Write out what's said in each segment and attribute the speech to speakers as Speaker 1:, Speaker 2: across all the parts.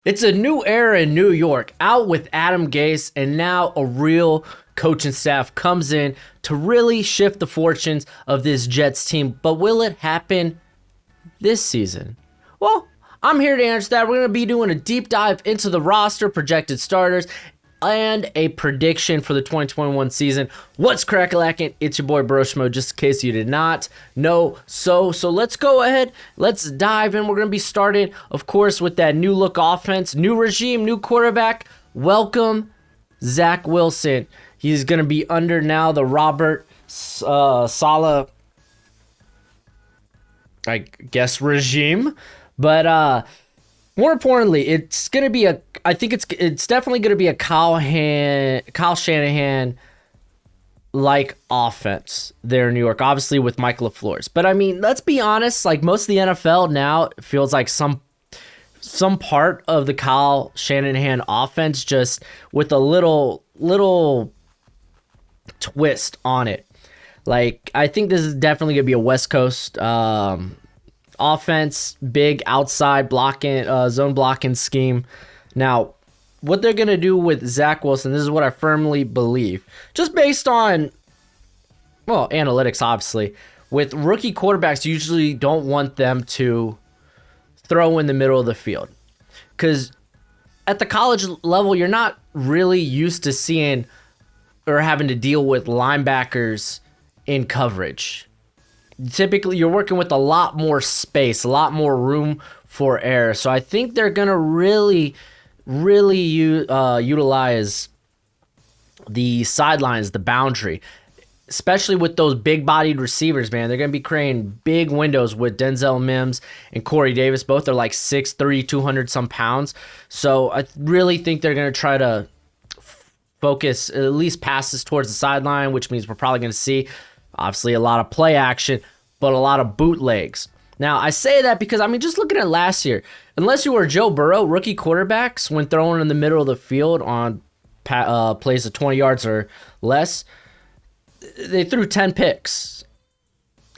Speaker 1: It's a new era in New York, out with Adam Gase, and now a real coaching staff comes in to really shift the fortunes of this Jets team. But will it happen this season? Well, I'm here to answer that. We're going to be doing a deep dive into the roster, projected starters, and a prediction for the 2021 season. What's crack-a-lackin'? It's your boy Broshmo, just in case you did not know. So let's go ahead. Let's dive in. We're going to be starting, of course, with that new look offense, new regime, new quarterback. Welcome, Zach Wilson. He's going to be under now the Robert Saleh, I guess, regime. But more importantly, it's going to be I think it's definitely going to be a Kyle Shanahan like offense there in New York, obviously with Mike LaFleur's. But I mean, let's be honest, like most of the NFL now feels like some part of the Kyle Shanahan offense, just with a little twist on it. Like, I think this is definitely going to be a West Coast offense, big outside blocking, zone blocking scheme. Now, what they're going to do with Zach Wilson, this is what I firmly believe, just based on, well, analytics, obviously. With rookie quarterbacks, you usually don't want them to throw in the middle of the field. Because at the college level, you're not really used to seeing or having to deal with linebackers in coverage. Typically, you're working with a lot more space, a lot more room for error. So I think they're going to really utilize the sidelines, the boundary, especially with those big-bodied receivers, man. They're going to be creating big windows with Denzel Mims and Corey Davis. Both are like 6'3", 200-some pounds. So I really think they're going to try to focus at least passes towards the sideline, which means we're probably going to see, obviously, a lot of play action, but a lot of bootlegs. Now, I say that because, I mean, just looking at last year, unless you were Joe Burrow, rookie quarterbacks, when throwing in the middle of the field on plays of 20 yards or less, they threw 10 picks.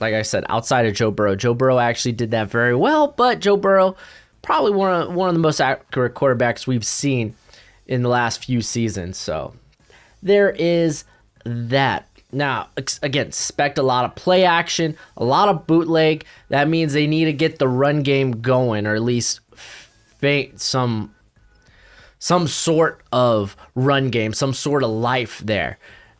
Speaker 1: Like I said, outside of Joe Burrow. Joe Burrow actually did that very well, but Joe Burrow, probably one of the most accurate quarterbacks we've seen in the last few seasons. So there is that. Now, again, expect a lot of play action, a lot of bootleg. That means they need to get the run game going, or at least some sort of run game, some sort of life there.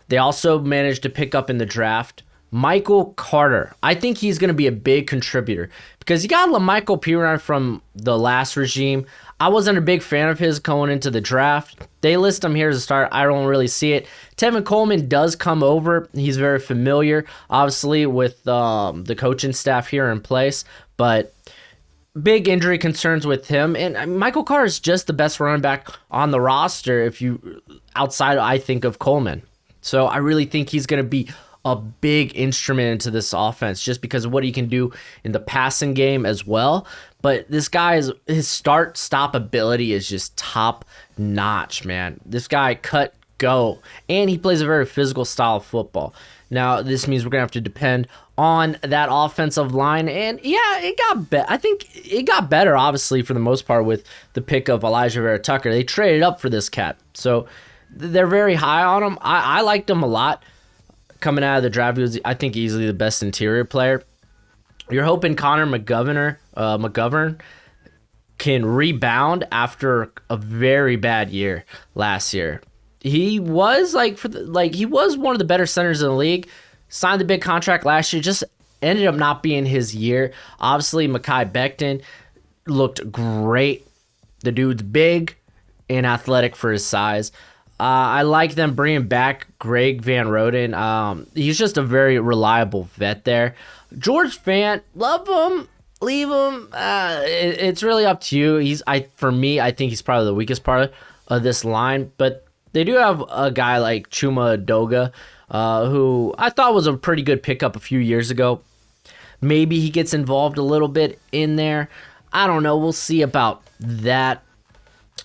Speaker 1: They also managed to pick up in the draft Michael Carter. I think he's going to be a big contributor because you got LaMichael Piron from the last regime. I wasn't a big fan of his going into the draft. They list him here as a start. I don't really see it. Tevin Coleman does come over. He's very familiar, obviously, with the coaching staff here in place, but big injury concerns with him. And Michael Carter is just the best running back on the roster outside, I think, of Coleman. So I really think he's going to be a big instrument into this offense just because of what he can do in the passing game as well. But this guy, his start-stop ability is just top-notch, man. This guy cut, go, and he plays a very physical style of football. Now, this means we're going to have to depend on that offensive line, and yeah, it got better. I think it got better, obviously, for the most part with the pick of Elijah Vera Tucker. They traded up for this cat, so they're very high on him. I liked him a lot coming out of the draft. He was, I think, easily the best interior player. You're hoping Connor McGovern can rebound after a very bad year last year. He was he was one of the better centers in the league. Signed the big contract last year, just ended up not being his year. Obviously, Mekhi Becton looked great. The dude's big and athletic for his size. I like them bringing back Greg Van Roten. He's just a very reliable vet there. George Fant, love him, leave him. It's really up to you. For me, I think he's probably the weakest part of this line. But they do have a guy like Chuma Doga, who I thought was a pretty good pickup a few years ago. Maybe he gets involved a little bit in there. I don't know. We'll see about that.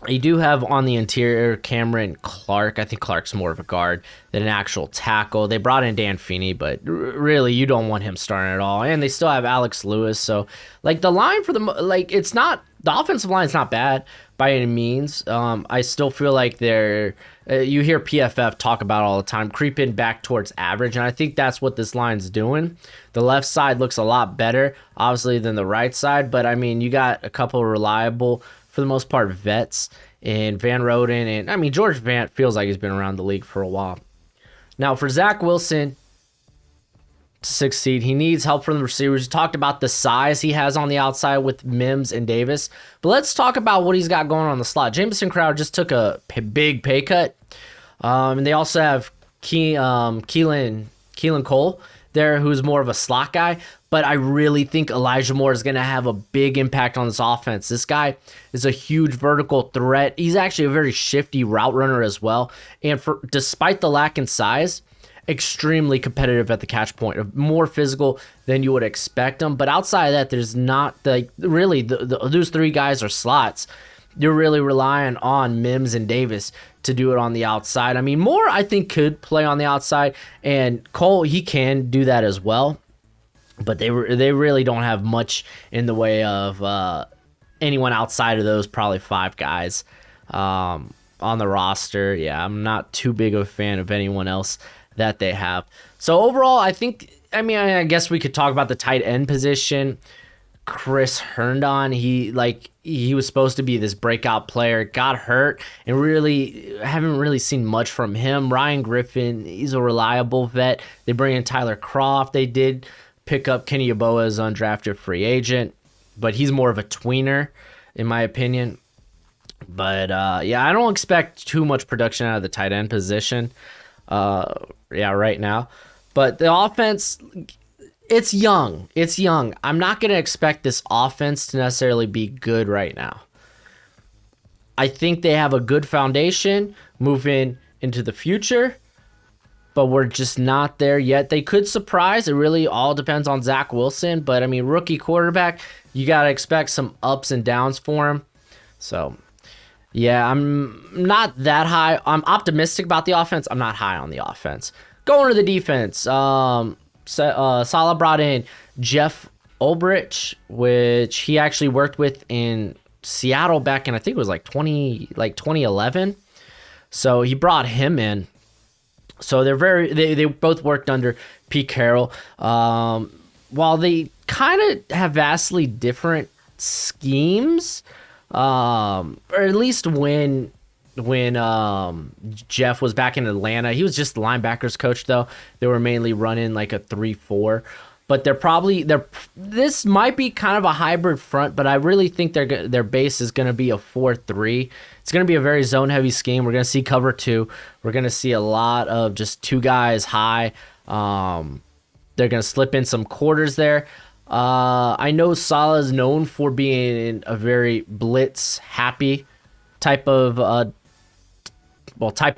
Speaker 1: You do have on the interior Cameron Clark. I think Clark's more of a guard than an actual tackle. They brought in Dan Feeney, but really you don't want him starting at all. And they still have Alex Lewis. So, like, the line for the it's not the offensive line is not bad by any means. I still feel like they're you hear PFF talk about all the time, creeping back towards average, and I think that's what this line's doing. The left side looks a lot better, obviously, than the right side, but I mean, you got a couple of reliable, for the most part, vets in Van Roden, and I mean, George Fant feels like he's been around the league for a while. Now, for Zach Wilson to succeed, he needs help from the receivers. We talked about the size he has on the outside with Mims and Davis, but let's talk about what he's got going on the slot. Jamison Crowder just took a big pay cut, and they also have Keelan Cole there, who's more of a slot guy, but I really think Elijah Moore is going to have a big impact on this offense. This guy is a huge vertical threat. He's actually a very shifty route runner as well, and despite the lack in size, extremely competitive at the catch point, more physical than you would expect him. But outside of that, there's not really those three guys are slots. You're really relying on Mims and Davis to do it on the outside. I mean, Moore, I think, could play on the outside, and Cole, he can do that as well. But they really don't have much in the way of anyone outside of those probably five guys on the roster. Yeah, I'm not too big of a fan of anyone else that they have. So overall, I guess we could talk about the tight end position. Chris Herndon, he was supposed to be this breakout player, got hurt, and really haven't really seen much from him. Ryan Griffin, he's a reliable vet. They bring in Tyler Croft. They did pick up Kenny Yeboah as undrafted free agent, but he's more of a tweener, in my opinion. But I don't expect too much production out of the tight end position. Right now. But the offense, it's young. It's young. I'm not going to expect this offense to necessarily be good right now. I think they have a good foundation moving into the future, but we're just not there yet. They could surprise. It really all depends on Zach Wilson, but I mean, rookie quarterback, you got to expect some ups and downs for him. So, yeah, I'm not that high. I'm optimistic about the offense. I'm not high on the offense. Going to the defense, Saleh brought in Jeff Ulbrich, which he actually worked with in Seattle back in, I think it was like 2011. So he brought him in. So they both worked under Pete Carroll. While they kind of have vastly different schemes, or at least when Jeff was back in Atlanta, he was just the linebackers coach though. They were mainly running like a 3-4, but this might be kind of a hybrid front, but I really think their base is going to be a 4-3. It's going to be a very zone heavy scheme. We're going to see cover 2. We're going to see a lot of just two guys high. They're going to slip in some quarters there. I know Saleh is known for being a very blitz happy type of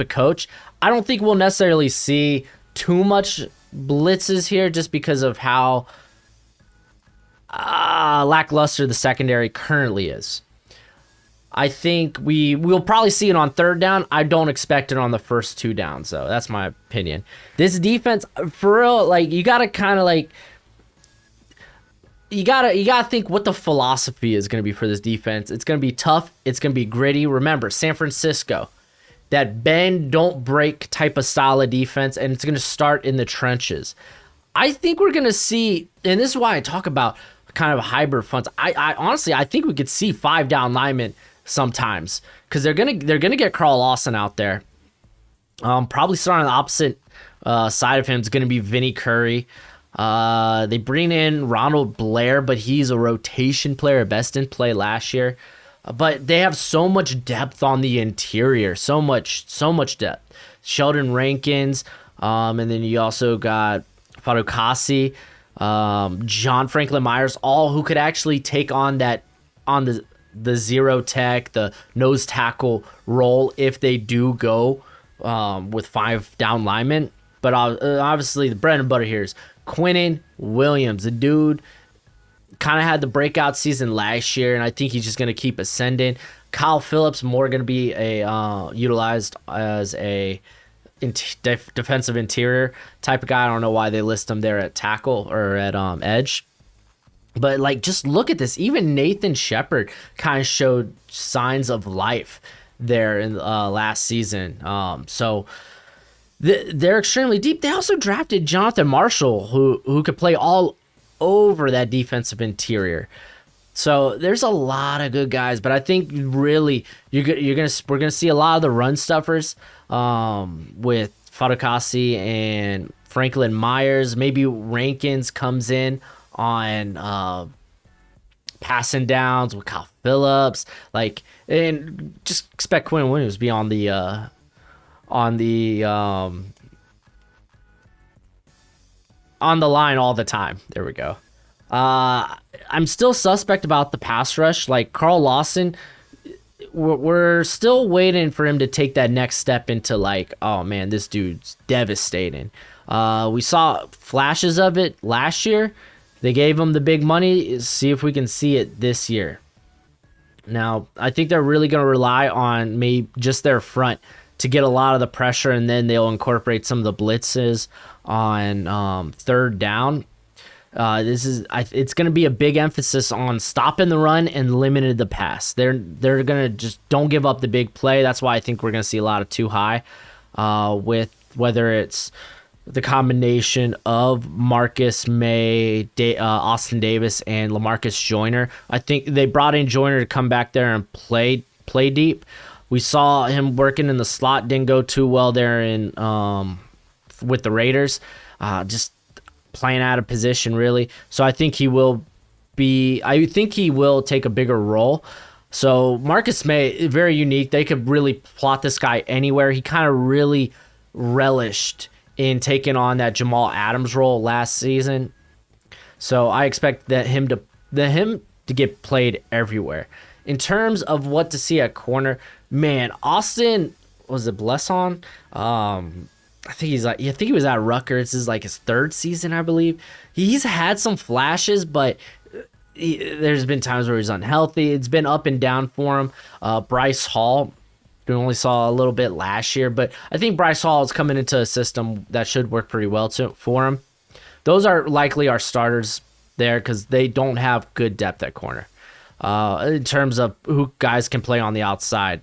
Speaker 1: coach. I don't think we'll necessarily see too much blitzes here just because of how lackluster the secondary currently is. I think we'll probably see it on third down. I don't expect it on the first 2 downs, so that's my opinion. This defense, for real, like you gotta kind of like you gotta think what the philosophy is gonna be for this defense. It's gonna be tough. It's gonna be gritty. Remember, San Francisco, that bend don't break type of style of defense, and it's gonna start in the trenches. I think we're gonna see, and this is why I talk about kind of hybrid fronts. I honestly think we could see 5 down linemen sometimes because they're gonna get Carl Lawson out there. Probably starting on the opposite side of him is gonna be Vinny Curry. They bring in Ronald Blair, but he's a rotation player, best in play last year. But they have so much depth on the interior, so much depth. Sheldon Rankins, and then you also got Fadukasi, John Franklin Myers, all who could actually take on the zero tech, the nose tackle role if they do go with 5 down linemen. But obviously the bread and butter here is Quinnen Williams. The dude kind of had the breakout season last year, and I think he's just going to keep ascending. Kyle Phillips more going to be utilized as a defensive interior type of guy. I don't know why they list him there at tackle or at edge. But like, just look at this. Even Nathan Shepard kind of showed signs of life there in last season. So they're extremely deep. They also drafted Jonathan Marshall, who could play all over that defensive interior. So there's a lot of good guys, but I think really we're gonna see a lot of the run stuffers with Fadakasi and Franklin Myers. Maybe Rankins comes in on passing downs with Kyle Phillips, and just expect Quinn Williams to be on the line all the time. There we go. I'm still suspect about the pass rush. Like Carl Lawson, we're still waiting for him to take that next step into like, oh man, this dude's devastating. We saw flashes of it last year. They gave him the big money. See if we can see it this year. Now, I think they're really going to rely on maybe just their front to get a lot of the pressure, and then they'll incorporate some of the blitzes on third down. It's going to be a big emphasis on stopping the run and limiting the pass. They're going to just don't give up the big play. That's why I think we're going to see a lot of too high with whether it's the combination of Marcus May, Austin Davis, and LaMarcus Joyner. I think they brought in Joyner to come back there and play deep. We saw him working in the slot, didn't go too well there with the Raiders. Just playing out of position, really. So I think he will take a bigger role. So Marcus May, very unique. They could really plot this guy anywhere. He kind of really relished in taking on that Jamal Adams role last season. So I expect him to get played everywhere. In terms of what to see at corner, man, Austin, was it Blesson? I think he was at Rutgers. This is like his third season, I believe. He's had some flashes, but there's been times where he's unhealthy. It's been up and down for him. Bryce Hall, we only saw a little bit last year, but I think Bryce Hall is coming into a system that should work pretty well for him. Those are likely our starters there because they don't have good depth at corner. In terms of who guys can play on the outside.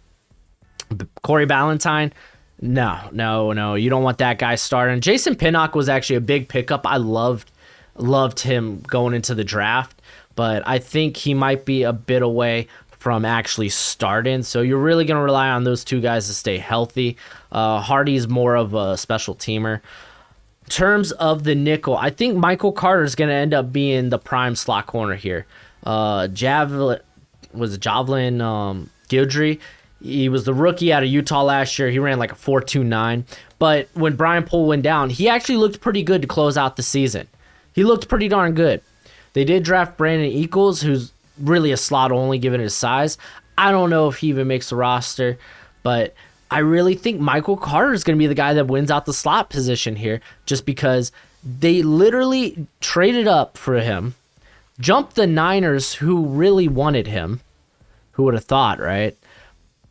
Speaker 1: Corey Ballantyne, no, you don't want that guy starting. Jason Pinnock was actually a big pickup. I loved him going into the draft, but I think he might be a bit away from actually starting. So you're really going to rely on those two guys to stay healthy. Hardy's more of a special teamer. In terms of the nickel, I think Michael Carter is going to end up being the prime slot corner here. Javelin Guidry. He was the rookie out of Utah last year. He ran like a 4.29. But when Brian Poole went down, he actually looked pretty good to close out the season. He looked pretty darn good. They did draft Brandon Equals, who's really a slot only given his size. I don't know if he even makes the roster, but I really think Michael Carter is going to be the guy that wins out the slot position here just because they literally traded up for him, jumped the Niners who really wanted him. Who would have thought, right?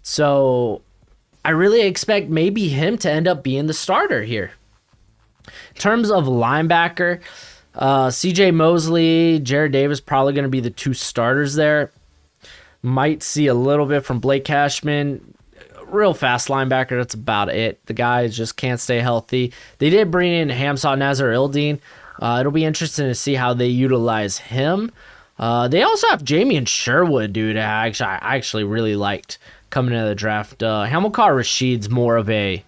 Speaker 1: So I really expect maybe him to end up being the starter here. In terms of linebacker, CJ Mosley, Jared Davis probably going to be the two starters there. Might see a little bit from Blake Cashman. Real fast linebacker, that's about it. The guy just can't stay healthy. They did bring in Hamza Nazar-Ildeen. It'll be interesting to see how they utilize him. They also have Jamian Sherwood, dude. I actually really liked coming into the draft. Hamilcar Rashid's more of a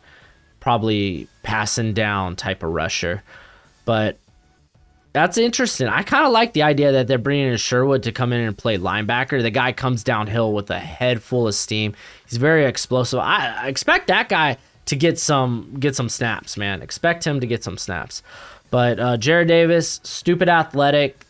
Speaker 1: probably passing down type of rusher. But that's interesting. I kind of like the idea that they're bringing in Sherwood to come in and play linebacker. The guy comes downhill with a head full of steam. He's very explosive. I expect that guy to get some snaps, man. Expect him to get some snaps. But Jared Davis, stupid athletic,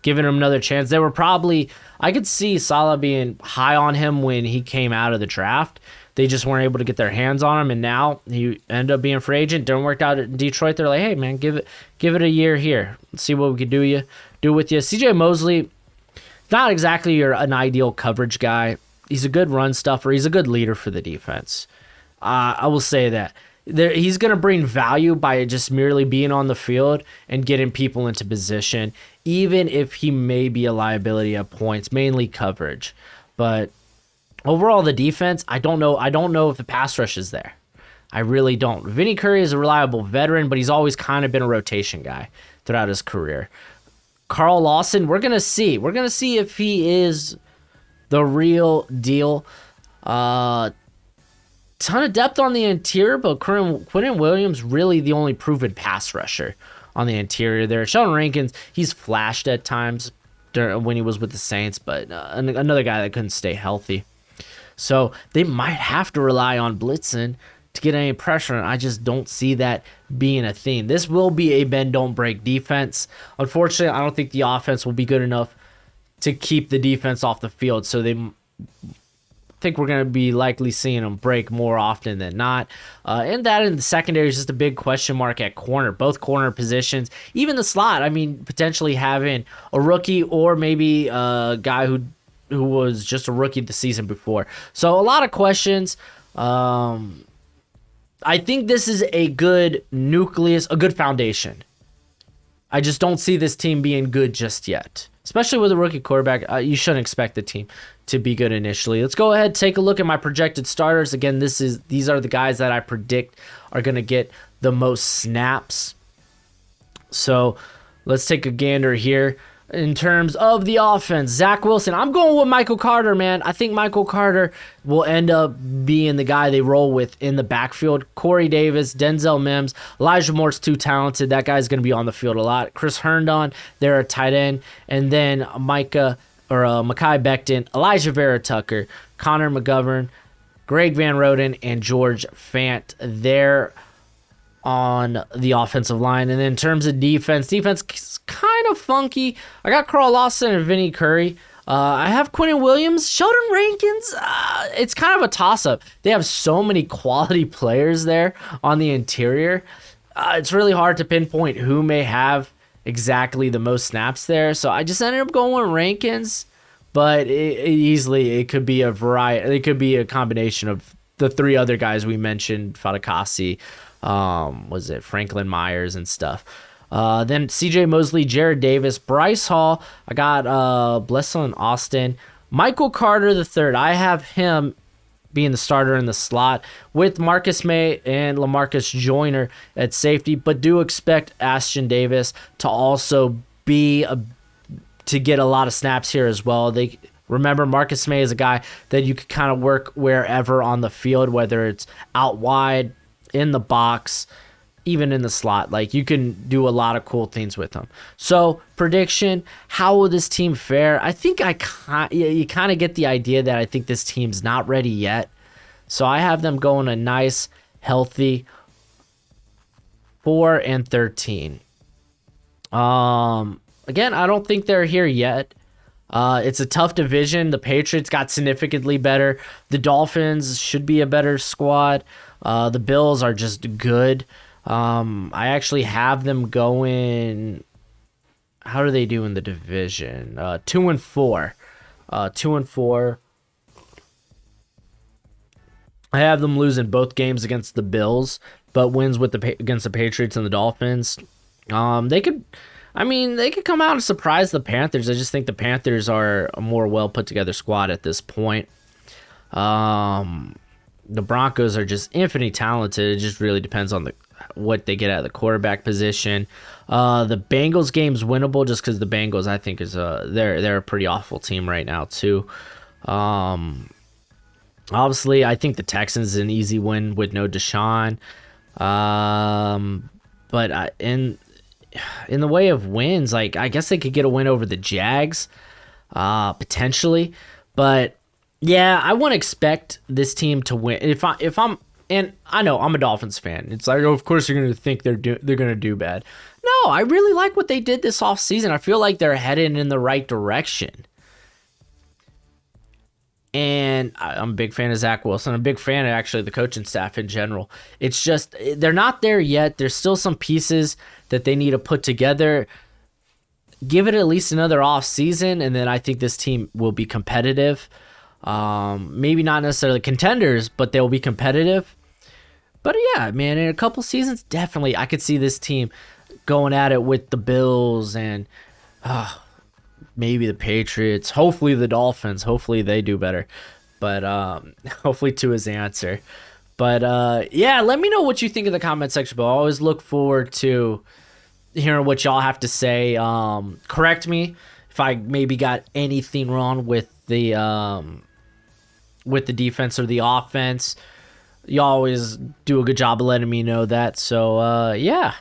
Speaker 1: giving him another chance. They were probably, I could see Saleh being high on him when he came out of the draft. They just weren't able to get their hands on him, and now he ended up being a free agent. Didn't work out in Detroit. They're like, hey man, give it a year here. Let's see what we could do with you. CJ Mosley, not exactly an ideal coverage guy. He's a good run stuffer. He's a good leader for the defense. I will say that. He's going to bring value by just merely being on the field and getting people into position even if he may be a liability at points, mainly coverage. But overall, the defense, I don't know. I don't know if the pass rush is there. I really don't. Vinny Curry is a reliable veteran, but he's always kind of been a rotation guy throughout his career. Carl Lawson, we're going to see. We're going to see if he is the real deal. Ton of depth on the interior, but Quentin Williams really the only proven pass rusher on the interior there. Sheldon Rankins, he's flashed at times when he was with the Saints, but another guy that couldn't stay healthy. So they might have to rely on blitzing to get any pressure, and I just don't see that being a theme. This will be a bend don't break defense. Unfortunately, I don't think the offense will be good enough to keep the defense off the field, so they think we're going to be likely seeing them break more often than not. And that in the secondary is just a big question mark at corner, both corner positions, even the slot. I mean, potentially having a rookie or maybe a guy who was just a rookie the season before. So a lot of questions. I think this is a good nucleus, a good foundation. I just don't see this team being good just yet. Especially with a rookie quarterback, you shouldn't expect the team to be good initially. Let's go ahead, take a look at my projected starters. Again, these are the guys that I predict are going to get the most snaps. So let's take a gander here. In terms of the offense, Zach Wilson, I'm going with Michael Carter, man. I think Michael Carter will end up being the guy they roll with in the backfield. Corey Davis, Denzel Mims, Elijah Moore's too talented. That guy's going to be on the field a lot. Chris Herndon, they're a tight end. And then Mekhi Becton, Elijah Vera Tucker, Connor McGovern, Greg Van Roten, and George Fant. They're on the offensive line. And then in terms of defense is kind of funky. I got Carl Lawson and Vinny Curry. I have Quentin Williams, Sheldon Rankins. It's kind of a toss-up. They have so many quality players there on the interior. It's really hard to pinpoint who may have exactly the most snaps there. So I just ended up going with Rankins, but it could be a variety. It could be a combination of the three other guys we mentioned, Fatukasi, Franklin Myers and stuff. Then CJ Mosley, Jared Davis, Bryce Hall. I got Blesson Austin, Michael Carter III. I have him being the starter in the slot with Marcus May and LaMarcus Joyner at safety, but do expect Ashton Davis to also to get a lot of snaps here as well. Remember, Marcus May is a guy that you could kind of work wherever on the field, whether it's out wide, in the box, even in the slot. Like, you can do a lot of cool things with them. So, prediction, how will this team fare? I think you kind of get the idea that I think this team's not ready yet. So, I have them going a nice, healthy 4-13. Again, I don't think they're here yet. It's a tough division. The Patriots got significantly better. The Dolphins should be a better squad. The Bills are just good. I actually have them going. How do they do in the division? 2-4. 2-4. I have them losing both games against the Bills, but wins against the Patriots and the Dolphins. They could come out and surprise the Panthers. I just think the Panthers are a more well put together squad at this point. The Broncos are just infinitely talented. It just really depends on what they get at the quarterback position. The Bengals game's winnable just because the Bengals, I think, they're a pretty awful team right now too. Obviously, I think the Texans is an easy win with no Deshaun. But in the way of wins, like, I guess they could get a win over the Jags, potentially. But yeah, I wouldn't expect this team to win. If I'm, and I know I'm a Dolphins fan. It's like, oh, of course you're going to think they're going to do bad. No, I really like what they did this offseason. I feel like they're headed in the right direction. And I'm a big fan of Zach Wilson. I'm a big fan of actually the coaching staff in general. It's just they're not there yet. There's still some pieces that they need to put together. Give it at least another off season, and then I think this team will be competitive. Maybe not necessarily contenders, but they'll be competitive. But yeah, man, in a couple seasons, definitely I could see this team going at it with the Bills and Maybe the Patriots. Hopefully the Dolphins. Hopefully they do better. But hopefully two is the answer. But yeah, let me know what you think in the comment section below. I always look forward to hearing what y'all have to say. Correct me if I maybe got anything wrong with the defense or the offense. You always do a good job of letting me know that. So yeah,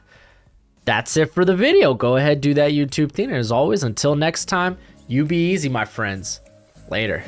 Speaker 1: that's it for the video. Go ahead, do that YouTube thing. And as always, until next time, you be easy, my friends. Later.